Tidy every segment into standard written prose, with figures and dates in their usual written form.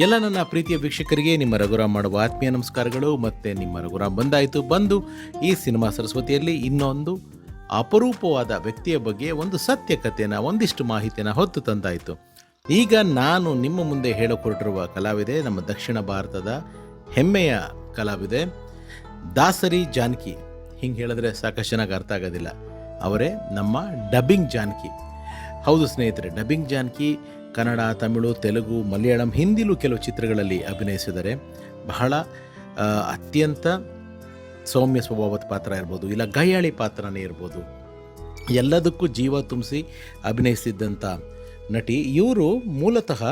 ಎಲ್ಲ ನನ್ನ ಪ್ರೀತಿಯ ವೀಕ್ಷಕರಿಗೆ ನಿಮ್ಮ ರಘುರಾಮ್ ಮಾಡುವ ಆತ್ಮೀಯ ನಮಸ್ಕಾರಗಳು. ಮತ್ತು ನಿಮ್ಮ ರಘುರಾಮ್ ಬಂದು ಈ ಸಿನಿಮಾ ಸರಸ್ವತಿಯಲ್ಲಿ ಇನ್ನೊಂದು ಅಪರೂಪವಾದ ವ್ಯಕ್ತಿಯ ಬಗ್ಗೆ ಒಂದು ಸತ್ಯ ಕಥೆಯನ್ನು, ಒಂದಿಷ್ಟು ಮಾಹಿತಿಯನ್ನು ಹೊತ್ತು ತಂದಾಯಿತು. ಈಗ ನಾನು ನಿಮ್ಮ ಮುಂದೆ ಹೇಳಿಕೊಟ್ಟಿರುವ ಕಲಾವಿದೆ ನಮ್ಮ ದಕ್ಷಿಣ ಭಾರತದ ಹೆಮ್ಮೆಯ ಕಲಾವಿದೆ ದಾಸರಿ ಜಾನಕಿ. ಹಿಂಗೆ ಹೇಳಿದ್ರೆ ಸಾಕಷ್ಟು ಚೆನ್ನಾಗಿ ಅರ್ಥ ಆಗೋದಿಲ್ಲ. ಅವರೇ ನಮ್ಮ ಡಬ್ಬಿಂಗ್ ಜಾನಕಿ. ಹೌದು ಸ್ನೇಹಿತರೆ, ಡಬ್ಬಿಂಗ್ ಜಾನಕಿ ಕನ್ನಡ, ತಮಿಳು, ತೆಲುಗು, ಮಲಯಾಳಂ, ಹಿಂದಿಲೂ ಕೆಲವು ಚಿತ್ರಗಳಲ್ಲಿ ಅಭಿನಯಿಸಿದ್ದಾರೆ. ಬಹಳ ಅತ್ಯಂತ ಸೌಮ್ಯ ಸ್ವಭಾವದ ಪಾತ್ರ ಇರ್ಬೋದು, ಇಲ್ಲ ಗಯ್ಯಾಳಿ ಪಾತ್ರನೇ ಇರ್ಬೋದು, ಎಲ್ಲದಕ್ಕೂ ಜೀವ ತುಂಬಿಸಿ ಅಭಿನಯಿಸಿದ್ದಂಥ ನಟಿ. ಇವರು ಮೂಲತಃ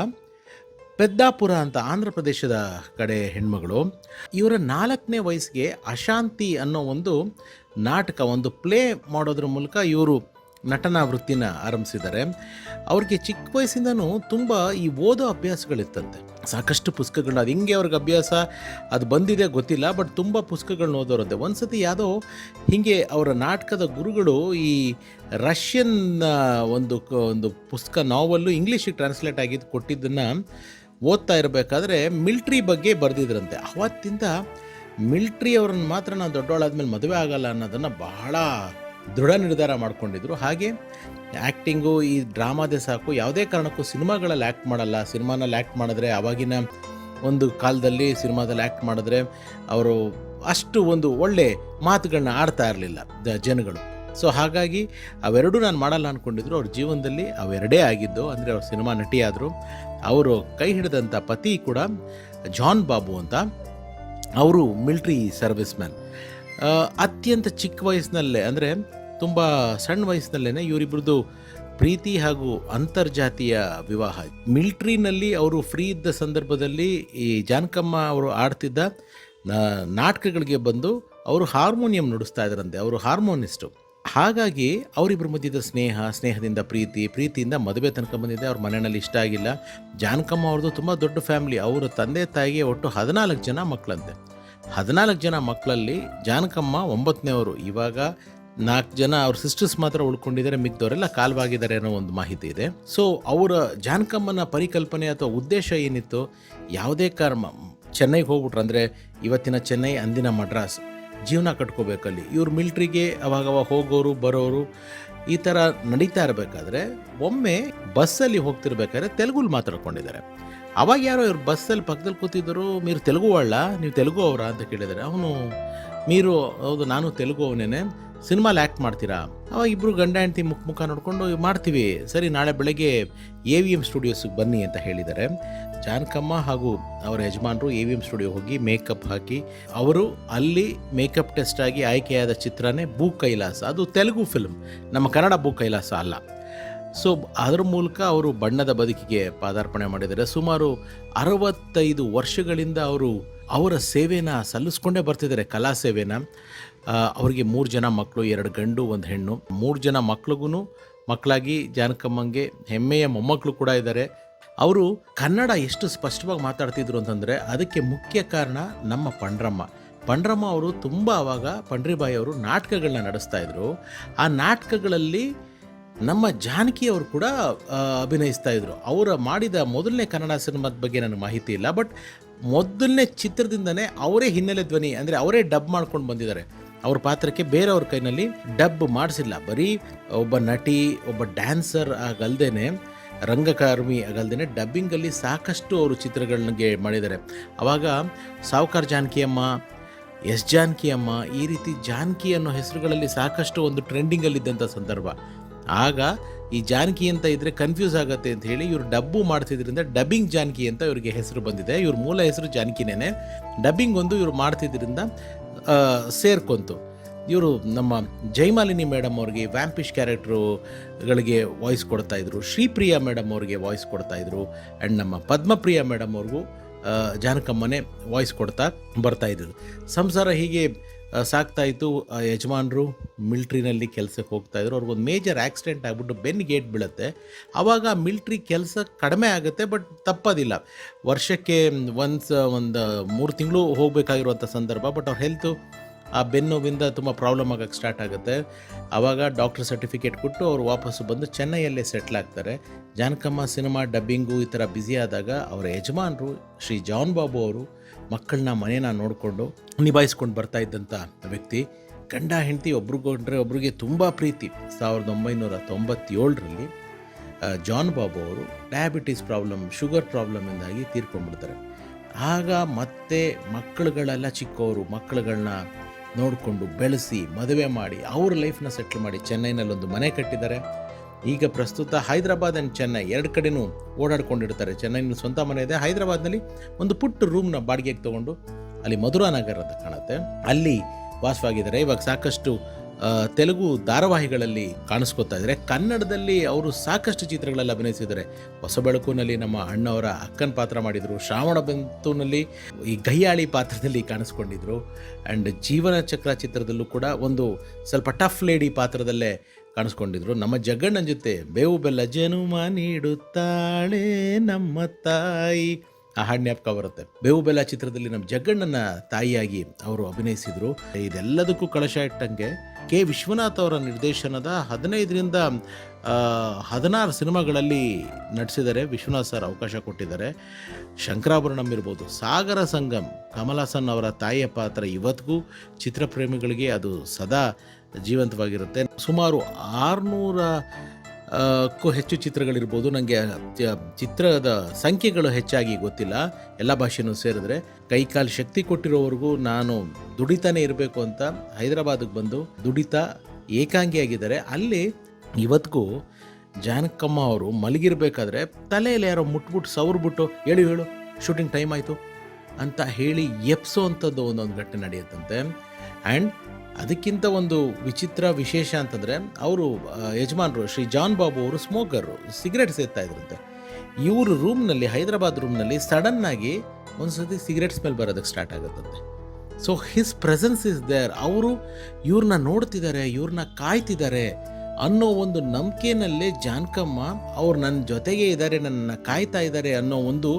ಪೆದ್ದಾಪುರ ಅಂತ ಆಂಧ್ರ ಪ್ರದೇಶದ ಕಡೆ ಹೆಣ್ಮಗಳು. ಇವರ 4ನೇ ವಯಸ್ಸಿಗೆ ಅಶಾಂತಿ ಅನ್ನೋ ಒಂದು ನಾಟಕ, ಒಂದು ಪ್ಲೇ ಮಾಡೋದ್ರ ಮೂಲಕ ಇವರು ನಟನಾ ವೃತ್ತಿನ ಆರಂಭಿಸಿದ್ದಾರೆ. ಅವ್ರಿಗೆ ಚಿಕ್ಕ ವಯಸ್ಸಿಂದನೂ ತುಂಬ ಈ ಓದೋ ಅಭ್ಯಾಸಗಳಿತ್ತಂತೆ. ಸಾಕಷ್ಟು ಪುಸ್ತಕಗಳನ್ನ, ಅದು ಹಿಂಗೆ ಅವ್ರಿಗೆ ಅಭ್ಯಾಸ ಅದು ಬಂದಿದೆ ಗೊತ್ತಿಲ್ಲ, ಬಟ್ ತುಂಬ ಪುಸ್ತಕಗಳನ್ನ ಓದೋರಂತೆ. ಒಂದು ಸತಿ ಯಾವುದೋ ಹೀಗೆ ಅವರ ನಾಟಕದ ಗುರುಗಳು ಈ ರಷ್ಯನ್ ಒಂದು ಪುಸ್ತಕ, ನಾವಲ್ಲು ಇಂಗ್ಲೀಷಿಗೆ ಟ್ರಾನ್ಸ್ಲೇಟ್ ಆಗಿದ್ದು ಕೊಟ್ಟಿದ್ದನ್ನು ಓದ್ತಾ ಇರಬೇಕಾದ್ರೆ ಮಿಲ್ಟ್ರಿ ಬಗ್ಗೆ ಬರೆದಿದ್ರಂತೆ. ಅವತ್ತಿಂದ ಮಿಲ್ಟ್ರಿ ಅವ್ರನ್ನ ಮಾತ್ರ ನಾನು ದೊಡ್ಡವಳಾದ್ಮೇಲೆ ಮದುವೆ ಆಗಲ್ಲ ಅನ್ನೋದನ್ನು ಬಹಳ ದೃಢ ನಿರ್ಧಾರ ಮಾಡ್ಕೊಂಡಿದ್ರು. ಹಾಗೆ ಆ್ಯಕ್ಟಿಂಗು, ಈ ಡ್ರಾಮಾದೇ ಸಾಕು, ಯಾವುದೇ ಕಾರಣಕ್ಕೂ ಸಿನಿಮಾಗಳಲ್ಲಿ ಆ್ಯಕ್ಟ್ ಮಾಡಲ್ಲ. ಸಿನಿಮಾನಲ್ಲಿ ಆ್ಯಕ್ಟ್ ಮಾಡಿದ್ರೆ, ಆವಾಗಿನ ಒಂದು ಕಾಲದಲ್ಲಿ ಸಿನಿಮಾದಲ್ಲಿ ಆ್ಯಕ್ಟ್ ಮಾಡಿದ್ರೆ ಅವರು ಅಷ್ಟು ಒಂದು ಒಳ್ಳೆ ಮಾತುಗಳನ್ನ ಆಡ್ತಾ ಇರಲಿಲ್ಲ ಜನಗಳು. ಸೊ ಹಾಗಾಗಿ ಅವೆರಡೂ ನಾನು ಮಾಡಲ್ಲ ಅಂದ್ಕೊಂಡಿದ್ರು. ಅವ್ರ ಜೀವನದಲ್ಲಿ ಅವೆರಡೇ ಆಗಿದ್ದು. ಅಂದರೆ ಅವ್ರು ಸಿನಿಮಾ ನಟಿ ಆದರು. ಅವರು ಕೈ ಹಿಡಿದಂಥ ಪತಿ ಕೂಡ ಜಾನ್ ಬಾಬು ಅಂತ, ಅವರು ಮಿಲ್ಟ್ರಿ ಸರ್ವಿಸ್ ಮ್ಯಾನ್. ಅತ್ಯಂತ ಚಿಕ್ಕ ವಯಸ್ಸಿನಲ್ಲೇ, ಅಂದರೆ ತುಂಬ ಸಣ್ಣ ವಯಸ್ಸಿನಲ್ಲೇ ಇವರಿಬ್ಬರದು ಪ್ರೀತಿ ಹಾಗೂ ಅಂತರ್ಜಾತೀಯ ವಿವಾಹ. ಮಿಲ್ಟ್ರಿನಲ್ಲಿ ಅವರು ಫ್ರೀ ಇದ್ದ ಸಂದರ್ಭದಲ್ಲಿ ಈ ಜಾನಕಮ್ಮ ಅವರು ಆಡ್ತಿದ್ದ ನಾಟಕಗಳಿಗೆ ಬಂದು ಅವರು ಹಾರ್ಮೋನಿಯಂ ನುಡಿಸ್ತಾ ಇದ್ರಂತೆ. ಅವರು ಹಾರ್ಮೋನಿಸ್ಟು. ಹಾಗಾಗಿ ಅವರಿಬ್ಬರ ಮಧ್ಯದ ಸ್ನೇಹದಿಂದ ಪ್ರೀತಿಯಿಂದ ಮದುವೆ ತನಕ ಬಂದಿದೆ. ಅವ್ರ ಮನೆಯಲ್ಲಿ ಇಷ್ಟ ಆಗಿಲ್ಲ. ಜಾನಕಮ್ಮ ಅವ್ರದ್ದು ತುಂಬ ದೊಡ್ಡ ಫ್ಯಾಮಿಲಿ. ಅವರ ತಂದೆ ತಾಯಿಗೆ ಒಟ್ಟು 14 ಜನ ಮಕ್ಕಳಂತೆ. 14 ಜನ ಮಕ್ಕಳಲ್ಲಿ ಜಾನಕಮ್ಮ 9ನೇವರು. ಇವಾಗ 4 ಜನ ಅವ್ರ ಸಿಸ್ಟರ್ಸ್ ಮಾತ್ರ ಉಳ್ಕೊಂಡಿದ್ದಾರೆ, ಮಿಕ್ದವರೆಲ್ಲ ಕಾಲ್ವಾಗಿದ್ದಾರೆ ಅನ್ನೋ ಒಂದು ಮಾಹಿತಿ ಇದೆ. ಸೊ ಅವರ ಜಾನಕಮ್ಮನ ಪರಿಕಲ್ಪನೆ ಅಥವಾ ಉದ್ದೇಶ ಏನಿತ್ತು, ಯಾವುದೇ ಕಾರಣ ಚೆನ್ನೈಗೆ ಹೋಗ್ಬಿಟ್ರು, ಅಂದರೆ ಇವತ್ತಿನ ಚೆನ್ನೈ, ಅಂದಿನ ಮಡ್ರಾಸ್, ಜೀವನ ಕಟ್ಕೋಬೇಕಲ್ಲಿ. ಇವ್ರು ಮಿಲ್ಟ್ರಿಗೆ ಅವಾಗವಾಗ ಹೋಗೋರು ಬರೋರು ಈ ಥರ ನಡೀತಾ ಇರಬೇಕಾದ್ರೆ ಒಮ್ಮೆ ಬಸ್ಸಲ್ಲಿ ಹೋಗ್ತಿರ್ಬೇಕಾದ್ರೆ ತೆಲುಗುಲಿ ಮಾತಾಡ್ಕೊಂಡಿದ್ದಾರೆ. ಅವಾಗ ಯಾರೋ ಇವ್ರು ಬಸ್ಸಲ್ಲಿ ಪಕ್ಕದಲ್ಲಿ ಕೂತಿದ್ದರು. మీరు ತೆಲುಗು వాళ్ళ, ನೀವು ತೆಲುಗು ಅವರಾ ಅಂತ ಕೇಳಿದ್ದಾರೆ. ಅವನು మీరు, ಹೌದು ನಾನು ತೆಲುಗು ಅವನೇನೆ, ಸಿನಿಮಾಲಿ ಆ್ಯಕ್ಟ್ ಮಾಡ್ತೀರಾ? ಅವಾಗ ಇಬ್ಬರು ಗಂಡ ಹೆಂಡತಿ ಮುಖ ನೋಡಿಕೊಂಡು ಮಾಡ್ತೀವಿ, ಸರಿ ನಾಳೆ ಬೆಳಗ್ಗೆ AVM ಸ್ಟುಡಿಯೋಸ್ಗೆ ಬನ್ನಿ ಅಂತ ಹೇಳಿದ್ದಾರೆ. ಜಾನಕಮ್ಮ ಹಾಗೂ ಅವರ ಯಜಮಾನರು AVM ಸ್ಟುಡಿಯೋ ಹೋಗಿ ಮೇಕಪ್ ಹಾಕಿ, ಅವರು ಅಲ್ಲಿ ಮೇಕಪ್ ಟೆಸ್ಟ್ ಆಗಿ ಆಯ್ಕೆಯಾದ ಚಿತ್ರನೇ ಭೂ ಕೈಲಾಸ. ಅದು ತೆಲುಗು ಫಿಲ್ಮ್, ನಮ್ಮ ಕನ್ನಡ ಭೂ ಕೈಲಾಸ ಅಲ್ಲ. ಸೊ ಅದರ ಮೂಲಕ ಅವರು ಬಣ್ಣದ ಬದುಕಿಗೆ ಪಾದಾರ್ಪಣೆ ಮಾಡಿದ್ದಾರೆ. ಸುಮಾರು 65 ವರ್ಷಗಳಿಂದ ಅವರು ಅವರ ಸೇವೆನ ಸಲ್ಲಿಸ್ಕೊಂಡೇ ಬರ್ತಿದ್ದಾರೆ, ಕಲಾ ಸೇವೆನ. ಅವರಿಗೆ 3 ಜನ ಮಕ್ಕಳು, 2 ಗಂಡು 1 ಹೆಣ್ಣು. 3 ಜನ ಮಕ್ಕಳಾಗಿ ಜಾನಕಮ್ಮಂಗೆ ಹೆಮ್ಮೆಯ ಮೊಮ್ಮಕ್ಕಳು ಕೂಡ ಇದ್ದಾರೆ. ಅವರು ಕನ್ನಡ ಎಷ್ಟು ಸ್ಪಷ್ಟವಾಗಿ ಮಾತಾಡ್ತಿದ್ರು ಅಂತಂದರೆ ಅದಕ್ಕೆ ಮುಖ್ಯ ಕಾರಣ ನಮ್ಮ ಪಂಡ್ರಮ್ಮ ಅವರು. ತುಂಬ ಆವಾಗ ಪಂಡ್ರಿಬಾಯಿ ಅವರು ನಾಟಕಗಳನ್ನ ನಡೆಸ್ತಾ ಇದ್ರು. ಆ ನಾಟಕಗಳಲ್ಲಿ ನಮ್ಮ ಜಾನಕಿ ಅವರು ಕೂಡ ಅಭಿನಯಿಸ್ತಾ ಇದ್ರು. ಅವರ ಮಾಡಿದ ಮೊದಲನೇ ಕನ್ನಡ ಸಿನಿಮಾದ ಬಗ್ಗೆ ನನಗೆ ಮಾಹಿತಿ ಇಲ್ಲ, ಬಟ್ ಮೊದಲನೇ ಚಿತ್ರದಿಂದನೇ ಅವರೇ ಹಿನ್ನೆಲೆ ಧ್ವನಿ, ಅಂದರೆ ಅವರೇ ಡಬ್ ಮಾಡ್ಕೊಂಡು ಬಂದಿದ್ದಾರೆ. ಅವ್ರ ಪಾತ್ರಕ್ಕೆ ಬೇರೆಯವ್ರ ಕೈನಲ್ಲಿ ಡಬ್ ಮಾಡಿಸಿಲ್ಲ. ಬರೀ ಒಬ್ಬ ನಟಿ, ಒಬ್ಬ ಡ್ಯಾನ್ಸರ್ ಆಗಲ್ದೇನೆ, ರಂಗಕರ್ಮಿ ಆಗಲ್ದೇನೆ ಡಬ್ಬಿಂಗಲ್ಲಿ ಸಾಕಷ್ಟು ಅವರು ಚಿತ್ರಗಳಿಗೆ ಮಾಡಿದ್ದಾರೆ. ಆವಾಗ ಸಾವುಕಾರ್ ಜಾನಕಿಯಮ್ಮ, ಎಸ್ ಜಾನಕಿಯಮ್ಮ, ಈ ರೀತಿ ಜಾನಕಿ ಅನ್ನೋ ಹೆಸರುಗಳಲ್ಲಿ ಸಾಕಷ್ಟು ಒಂದು ಟ್ರೆಂಡಿಂಗಲ್ಲಿದ್ದಂಥ ಸಂದರ್ಭ. ಆಗ ಈ ಜಾನಕಿ ಅಂತ ಇದ್ದರೆ ಕನ್ಫ್ಯೂಸ್ ಆಗುತ್ತೆ ಅಂತ ಹೇಳಿ ಇವರು ಡಬ್ಬು ಮಾಡ್ತಿದ್ರಿಂದ ಡಬ್ಬಿಂಗ್ ಜಾನಕಿ ಅಂತ ಇವರಿಗೆ ಹೆಸರು ಬಂದಿದೆ. ಇವ್ರ ಮೂಲ ಹೆಸರು ಜಾನಕಿನೇ, ಡಬ್ಬಿಂಗ್ ಒಂದು ಇವರು ಮಾಡ್ತಿದ್ದರಿಂದ ಸೇರ್ಕೊಂತು. ಇವರು ನಮ್ಮ ಜೈಮಾಲಿನಿ ಮೇಡಮ್ ಅವ್ರಿಗೆ ವ್ಯಾಂಪಿಶ್ ಕ್ಯಾರೆಕ್ಟ್ರುಗಳಿಗೆ ವಾಯ್ಸ್ ಕೊಡ್ತಾಯಿದ್ರು. ಶ್ರೀಪ್ರಿಯಾ ಮೇಡಮ್ ಅವ್ರಿಗೆ ವಾಯ್ಸ್ ಕೊಡ್ತಾಯಿದ್ರು. ಆ್ಯಂಡ್ ನಮ್ಮ ಪದ್ಮಪ್ರಿಯಾ ಮೇಡಮ್ ಅವ್ರಿಗೂ ಜಾನಕಮ್ಮನೇ ವಾಯ್ಸ್ ಕೊಡ್ತಾ ಬರ್ತಾಯಿದ್ರು. ಸಂಸಾರ ಹೀಗೆ ಸಾಕ್ತಾಯಿತ್ತು. ಯಜಮಾನರು ಮಿಲ್ಟ್ರಿನಲ್ಲಿ ಕೆಲಸಕ್ಕೆ ಹೋಗ್ತಾಯಿದ್ರು. ಅವ್ರಿಗೊಂದು ಮೇಜರ್ ಆಕ್ಸಿಡೆಂಟ್ ಆಗಿಬಿಟ್ಟು ಬೆನ್ನಿಗೆ ಏಟು ಬೀಳುತ್ತೆ. ಆವಾಗ ಮಿಲ್ಟ್ರಿ ಕೆಲಸ ಕಡಿಮೆ ಆಗುತ್ತೆ, ಬಟ್ ತಪ್ಪೋದಿಲ್ಲ. ವರ್ಷಕ್ಕೆ ಒಂದು 3 ತಿಂಗಳು ಹೋಗಬೇಕಾಗಿರುವಂಥ ಸಂದರ್ಭ. ಬಟ್ ಅವ್ರ ಹೆಲ್ತು ಆ ಬೆನ್ನೋವಿಂದ ತುಂಬ ಪ್ರಾಬ್ಲಮ್ ಆಗೋಕ್ಕೆ ಸ್ಟಾರ್ಟ್ ಆಗುತ್ತೆ. ಆವಾಗ ಡಾಕ್ಟರ್ ಸರ್ಟಿಫಿಕೇಟ್ ಕೊಟ್ಟು ಅವರು ವಾಪಸ್ಸು ಬಂದು ಚೆನ್ನೈಯಲ್ಲೇ ಸೆಟ್ಲ್ ಆಗ್ತಾರೆ. ಜಾನಕಮ್ಮ ಸಿನಿಮಾ ಡಬ್ಬಿಂಗು ಈ ಥರ ಬ್ಯುಸಿ ಆದಾಗ ಅವರ ಯಜಮಾನರು ಶ್ರೀ ಜಾನ್ ಬಾಬು ಅವರು ಮಕ್ಕಳನ್ನ ಮನೇನ ನೋಡಿಕೊಂಡು ನಿಭಾಯಿಸ್ಕೊಂಡು ಬರ್ತಾ ಇದ್ದಂಥ ವ್ಯಕ್ತಿ. ಗಂಡ ಹೆಂಡತಿ ಒಬ್ರಿಗೊಂಡ್ರೆ ಒಬ್ರಿಗೆ ತುಂಬ ಪ್ರೀತಿ. 1997ರಲ್ಲಿ ಜಾನ್ ಬಾಬು ಅವರು ಡಯಾಬಿಟೀಸ್ ಪ್ರಾಬ್ಲಮ್, ಶುಗರ್ ಪ್ರಾಬ್ಲಮಿಂದಾಗಿ ತೀರ್ಕೊಂಡ್ಬಿಡ್ತಾರೆ. ಆಗ ಮತ್ತೆ ಮಕ್ಕಳುಗಳೆಲ್ಲ ಚಿಕ್ಕವರು, ಮಕ್ಕಳುಗಳನ್ನ ನೋಡಿಕೊಂಡು ಬೆಳೆಸಿ ಮದುವೆ ಮಾಡಿ ಅವ್ರ ಲೈಫ್ನ ಸೆಟ್ಲ್ ಮಾಡಿ ಚೆನ್ನೈನಲ್ಲೊಂದು ಮನೆ ಕಟ್ಟಿದ್ದಾರೆ. ಈಗ ಪ್ರಸ್ತುತ ಹೈದರಾಬಾದ್ ಆ್ಯಂಡ್ ಚೆನ್ನೈ ಎರಡು ಕಡೆನೂ ಓಡಾಡ್ಕೊಂಡಿರ್ತಾರೆ. ಚೆನ್ನೈನಲ್ಲಿ ಸ್ವಂತ ಮನೆ ಇದೆ, ಹೈದರಾಬಾದ್ನಲ್ಲಿ ಒಂದು ಪುಟ್ಟ ರೂಮ್ನ ಬಾಡಿಗೆಗೆ ತೊಗೊಂಡು, ಅಲ್ಲಿ ಮಧುರಾ ನಗರ ಅಂತ ಕಾಣುತ್ತೆ, ಅಲ್ಲಿ ವಾಸವಾಗಿದ್ದಾರೆ. ಇವಾಗ ಸಾಕಷ್ಟು ತೆಲುಗು ಧಾರಾವಾಹಿಗಳಲ್ಲಿ ಕಾಣಿಸ್ಕೊತಾ ಇದ್ದಾರೆ. ಕನ್ನಡದಲ್ಲಿ ಅವರು ಸಾಕಷ್ಟು ಚಿತ್ರಗಳಲ್ಲಿ ಅಭಿನಯಿಸಿದ್ದಾರೆ. ಹೊಸ ಬೆಳಕುನಲ್ಲಿ ನಮ್ಮ ಅಣ್ಣವರ ಅಕ್ಕನ ಪಾತ್ರ ಮಾಡಿದರು. ಶ್ರಾವಣ ಬೆಂತುನಲ್ಲಿ ಈ ಗಯ್ಯಾಳಿ ಪಾತ್ರದಲ್ಲಿ ಕಾಣಿಸ್ಕೊಂಡಿದ್ರು. ಆ್ಯಂಡ್ ಜೀವನ ಚಕ್ರ ಚಿತ್ರದಲ್ಲೂ ಕೂಡ ಒಂದು ಸ್ವಲ್ಪ ಟಫ್ ಲೇಡಿ ಪಾತ್ರದಲ್ಲೇ ಕಾಣಿಸ್ಕೊಂಡಿದ್ರು. ನಮ್ಮ ಜಗ್ಗಣ್ಣನ ಜೊತೆ ಬೇವು ಬೆಲ್ಲ ಜನುಮ ನೀಡುತ್ತಾಳೆ ನಮ್ಮ ತಾಯಿ, ಆ ಹಾಡು ಜ್ಞಾಪಕ ಬರುತ್ತೆ. ಬೇವು ಬೆಲ್ಲ ಚಿತ್ರದಲ್ಲಿ ನಮ್ಮ ಜಗ್ಗಣ್ಣನ ತಾಯಿಯಾಗಿ ಅವರು ಅಭಿನಯಿಸಿದರು. ಇದೆಲ್ಲದಕ್ಕೂ ಕಳಶ ಇಟ್ಟಂಗೆ ಕೆ ವಿಶ್ವನಾಥ್ ಅವರ ನಿರ್ದೇಶನದ 15ರಿಂದ 16 ಸಿನಿಮಾಗಳಲ್ಲಿ ನಟಿಸಿದ್ದಾರೆ. ವಿಶ್ವನಾಥ್ ಸರ್ ಅವಕಾಶ ಕೊಟ್ಟಿದ್ದಾರೆ. ಶಂಕರಾಭರಣಂ ಇರ್ಬೋದು, ಸಾಗರ ಸಂಗಮ್, ಕಮಲ್ ಹಾಸನ್ ಅವರ ತಾಯಿಯ ಪಾತ್ರ ಇವತ್ತಿಗೂ ಚಿತ್ರಪ್ರೇಮಿಗಳಿಗೆ ಅದು ಸದಾ ಜೀವಂತವಾಗಿರುತ್ತೆ. ಸುಮಾರು 600ಕ್ಕೂ ಹೆಚ್ಚು ಚಿತ್ರಗಳಿರ್ಬೋದು. ನನಗೆ ಚಿತ್ರದ ಸಂಖ್ಯೆಗಳು ಹೆಚ್ಚಾಗಿ ಗೊತ್ತಿಲ್ಲ, ಎಲ್ಲ ಭಾಷೆನೂ ಸೇರಿದ್ರೆ. ಕೈಕಾಲು ಶಕ್ತಿ ಕೊಟ್ಟಿರೋವರೆಗೂ ನಾನು ದುಡಿತಾನೆ ಇರಬೇಕು ಅಂತ ಹೈದರಾಬಾದಿಗೆ ಬಂದು ದುಡಿತಾ ಏಕಾಂಗಿಯಾಗಿದ್ದಾರೆ. ಅಲ್ಲಿ ಇವತ್ತಿಗೂ ಜಾನಕಮ್ಮ ಅವರು ಮಲಗಿರಬೇಕಾದ್ರೆ ತಲೆಯಲ್ಲಿ ಯಾರೋ ಮುಟ್ಬಿಟ್ಟು ಸವರ್ಬಿಟ್ಟು ಹೇಳು ಶೂಟಿಂಗ್ ಟೈಮ್ ಆಯಿತು ಅಂತ ಹೇಳಿ ಎಪ್ಸೋ ಅಂಥದ್ದು ಒಂದೊಂದು ಘಟನೆ ನಡೆಯುತ್ತಂತೆ. ಆ್ಯಂಡ್ ಅದಕ್ಕಿಂತ ಒಂದು ವಿಚಿತ್ರ ವಿಶೇಷ ಅಂತಂದರೆ ಅವರು ಯಜಮಾನರು ಶ್ರೀ ಜಾನ್ ಬಾಬು ಅವರು ಸ್ಮೋಕರು, ಸಿಗರೇಟ್ ಸೇರ್ತಾ ಇದ್ರಂತೆ. ಇವರು ರೂಮ್ನಲ್ಲಿ, ಹೈದರಾಬಾದ್ ರೂಮ್ನಲ್ಲಿ ಸಡನ್ನಾಗಿ ಒಂದು ಸತಿ ಸಿಗರೇಟ್ ಸ್ಮೆಲ್ ಬರೋದಕ್ಕೆ ಸ್ಟಾರ್ಟ್ ಆಗುತ್ತಂತೆ. So his presence is there. ಅವರು ಇವ್ರನ್ನ ನೋಡ್ತಿದ್ದಾರೆ, ಇವ್ರನ್ನ ಕಾಯ್ತಿದ್ದಾರೆ ಅನ್ನೋ ಒಂದು ನಂಬಿಕೆನಲ್ಲೇ ಜಾನಕಮ್ಮ ಅವ್ರು ನನ್ನ ಜೊತೆಗೆ ಇದ್ದಾರೆ, ನನ್ನ ಕಾಯ್ತಾ ಇದ್ದಾರೆ ಅನ್ನೋ ಒಂದು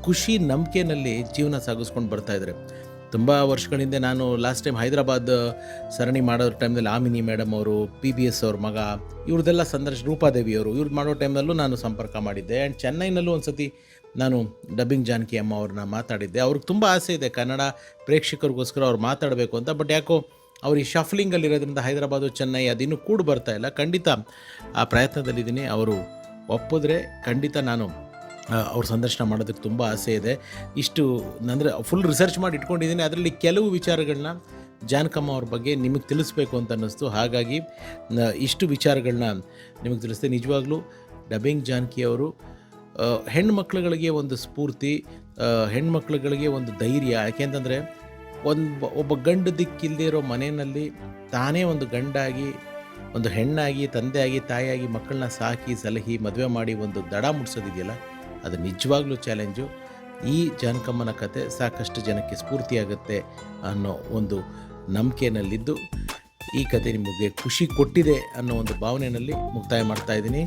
ಖುಷಿ ನಂಬಿಕೆನಲ್ಲಿ ಜೀವನ ಸಾಗಿಸ್ಕೊಂಡು ಬರ್ತಾ ಇದ್ದಾರೆ. ತುಂಬ ವರ್ಷಗಳ ಹಿಂದೆ ನಾನು ಲಾಸ್ಟ್ ಟೈಮ್ ಹೈದರಾಬಾದ್ ಸರಣಿ ಮಾಡೋ ಟೈಮ್ನಲ್ಲಿ ಆಮಿನಿ ಮೇಡಮ್ ಅವರು, PBS ಅವ್ರ ಮಗ, ಇವ್ರದ್ದೆಲ್ಲ ರೂಪಾದೇವಿಯವರು ಇವ್ರು ಮಾಡೋ ಟೈಮ್ನಲ್ಲೂ ನಾನು ಸಂಪರ್ಕ ಮಾಡಿದ್ದೆ. ಆ್ಯಂಡ್ ಚೆನ್ನೈನಲ್ಲೂ ಒಂದು ಸತಿ ನಾನು ಡಬ್ಬಿಂಗ್ ಜಾನಕಿ ಅಮ್ಮ ಅವ್ರನ್ನ ಮಾತಾಡಿದ್ದೆ. ಅವ್ರಿಗೆ ತುಂಬ ಆಸೆ ಇದೆ ಕನ್ನಡ ಪ್ರೇಕ್ಷಕರಿಗೋಸ್ಕರ ಅವ್ರು ಮಾತಾಡಬೇಕು ಅಂತ. ಬಟ್ ಯಾಕೋ ಅವ್ರು ಈ ಶಫ್ಲಿಂಗಲ್ಲಿರೋದ್ರಿಂದ ಹೈದರಾಬಾದು ಚೆನ್ನೈ ಅದಿನ್ನೂ ಕೂಡಿ ಬರ್ತಾ ಇಲ್ಲ. ಖಂಡಿತ ಆ ಪ್ರಯತ್ನದಲ್ಲಿದ್ದೀನಿ. ಅವರು ಒಪ್ಪಿದ್ರೆ ಖಂಡಿತ ನಾನು ಅವ್ರ ಸಂದರ್ಶನ ಮಾಡೋದಕ್ಕೆ ತುಂಬ ಆಸೆ ಇದೆ. ಇಷ್ಟು ಅಂದರೆ ಫುಲ್ ರಿಸರ್ಚ್ ಮಾಡಿ ಇಟ್ಕೊಂಡಿದ್ದೀನಿ. ಅದರಲ್ಲಿ ಕೆಲವು ವಿಚಾರಗಳನ್ನ ಜಾನಕಮ್ಮ ಅವ್ರ ಬಗ್ಗೆ ನಿಮಗೆ ತಿಳಿಸ್ಬೇಕು ಅಂತ ಅನ್ನಿಸ್ತು. ಹಾಗಾಗಿ ಇಷ್ಟು ವಿಚಾರಗಳನ್ನ ನಿಮಗೆ ತಿಳಿಸ್ತೆ. ನಿಜವಾಗ್ಲೂ ಡಬ್ಬಿಂಗ್ ಜಾನಕಿ ಅವರು ಹೆಣ್ಮಕ್ಳುಗಳಿಗೆ ಒಂದು ಸ್ಫೂರ್ತಿ, ಹೆಣ್ಮಕ್ಳುಗಳಿಗೆ ಒಂದು ಧೈರ್ಯ. ಯಾಕೆಂತಂದರೆ ಒಬ್ಬ ಗಂಡು ದಿಕ್ಕಿಲ್ಲದೆ ಇರೋ ಮನೆಯಲ್ಲಿ ತಾನೇ ಒಂದು ಗಂಡಾಗಿ, ಒಂದು ಹೆಣ್ಣಾಗಿ, ತಂದೆಯಾಗಿ, ತಾಯಿಯಾಗಿ ಮಕ್ಕಳನ್ನ ಸಾಕಿ ಸಲಹಿ ಮದುವೆ ಮಾಡಿ ಒಂದು ದಡ ಮುಟ್ಸೋದಿದೆಯಲ್ಲ, ಅದು ನಿಜವಾಗ್ಲೂ ಚಾಲೆಂಜು. ಈ ಜಾನಕಮ್ಮನ ಕತೆ ಸಾಕಷ್ಟು ಜನಕ್ಕೆ ಸ್ಫೂರ್ತಿಯಾಗುತ್ತೆ ಅನ್ನೋ ಒಂದು ನಂಬಿಕೆಯಲ್ಲಿದ್ದು ಈ ಕತೆ ನಿಮಗೆ ಖುಷಿ ಕೊಟ್ಟಿದೆ ಅನ್ನೋ ಒಂದು ಭಾವನೆಯಲ್ಲಿ ಮುಕ್ತಾಯ ಮಾಡ್ತಾ ಇದ್ದೀನಿ.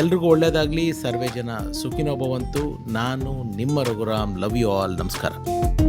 ಎಲ್ರಿಗೂ ಒಳ್ಳೆಯದಾಗಲಿ. ಸರ್ವೇ ಜನ ಸುಖಿನೋ ಭವಂತು. ನಾನು ನಿಮ್ಮ ರಘುರಾಮ್. Love you all. ನಮಸ್ಕಾರ.